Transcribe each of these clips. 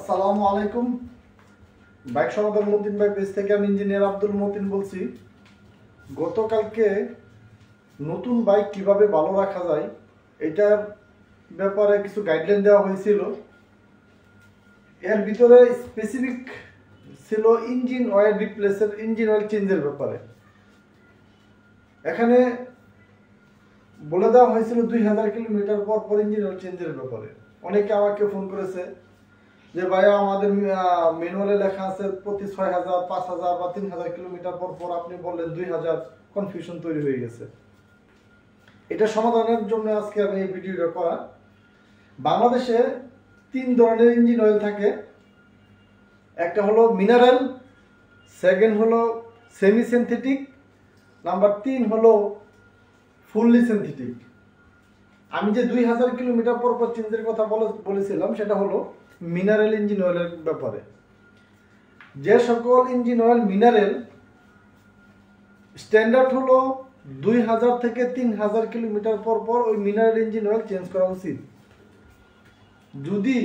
আসসালামু আলাইকুম। বাইক সমাধান মতিন ভাই পেজ থেকে আমি ইঞ্জিনিয়ার আব্দুল মতিন বলছি। গতকালকে নতুন বাইক কিভাবে ভালো রাখা যায় এটার ব্যাপারে কিছু গাইডলাইন দেওয়া হয়েছিল। এর ভিতরে স্পেসিফিক ছিল ইঞ্জিন অয়েল রিপ্লেসের, ইঞ্জিন অয়েল চেঞ্জের ব্যাপারে। এখানে বলে দেওয়া হয়েছিল 2000 কিলোমিটার পর পর ইঞ্জিন অয়েল চেঞ্জের ব্যাপারে। অনেকে আমাকে ফোন করেছে যে ভাইয়া আমাদের ম্যানুয়ালে লেখা আছে প্রতি 6000, 5000 বা 3000 কিলোমিটার পর পর, আপনি বললেন 2000, কনফিউশন তৈরি হয়ে গেছে। এটা সমাধানের জন্য আজকে আমি এই ভিডিওটা করা। বাংলাদেশে 3 ধরনের ইঞ্জিন অয়েল থাকে। একটা হলো মিনারেল, সেকেন্ড হলো সেমি সিনথেটিক, নাম্বার 3 হলো ফুললি সিনথেটিক। আমি যে 2000 কিলোমিটার পর পর চেঞ্জের কথা বলেছিলাম সেটা হলো মিনারেল ইঞ্জিন অয়েলের ব্যাপারে। যে সকল ইঞ্জিন অয়েল মিনারেল, স্ট্যান্ডার্ড হলো 2000 থেকে 3000 কিলোমিটার পর পর ওই মিনারেল ইঞ্জিন অয়েল চেঞ্জ করা উচিত। যদি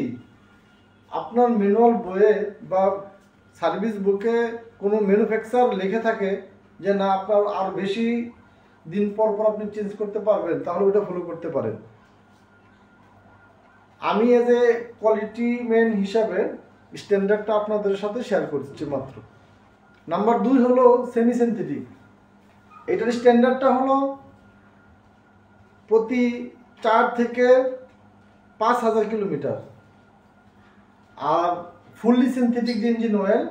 আপনার ম্যানুয়াল বইয়ে বা সার্ভিস বুকে কোনো ম্যানুফ্যাকচার লেখে থাকে যে না আপনার আর বেশি দিন পর পর আপনি চেঞ্জ করতে পারবেন, তাহলে ওটা ফলো করতে পারেন। আমি এজ এ কোয়ালিটি ম্যান হিসাবে স্ট্যান্ডার্ডটা আপনাদের সাথে শেয়ার করছি মাত্র। নাম্বার 2 হলো সেমি সিনথেটিক। এটার স্ট্যান্ডার্ডটা হলো প্রতি 4 থেকে 5000 কিলোমিটার। আর ফুললি সিনথেটিক যে ইঞ্জিন অয়েল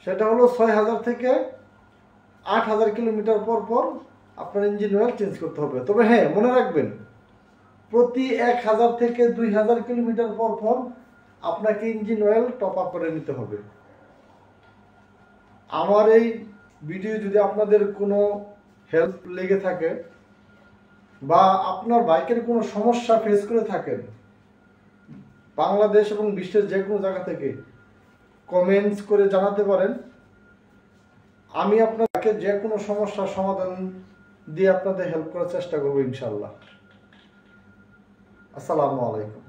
সেটা হলো 6000 থেকে 8000 কিলোমিটার পর পর আপনার ইঞ্জিন অয়েল চেঞ্জ করতে হবে। তবে হ্যাঁ, মনে রাখবেন প্রতি 1000 থেকে 2000 কিলোমিটার পর পর আপনাকে ইঞ্জিন অয়েল টপ আপ করে নিতে হবে। আমার এই ভিডিও যদি আপনাদের কোনো হেল্প লেগে থাকে বা আপনার বাইকের কোনো সমস্যা ফেস করে থাকেন, বাংলাদেশ এবং বিশ্বের যে কোনো জায়গা থেকে কমেন্টস করে জানাতে পারেন। আমি আপনাকে যে কোনো সমস্যার সমাধান দিয়ে আপনাদের হেল্প করার চেষ্টা করবো ইনশাল্লাহ। আসসালামু আলাইকুম।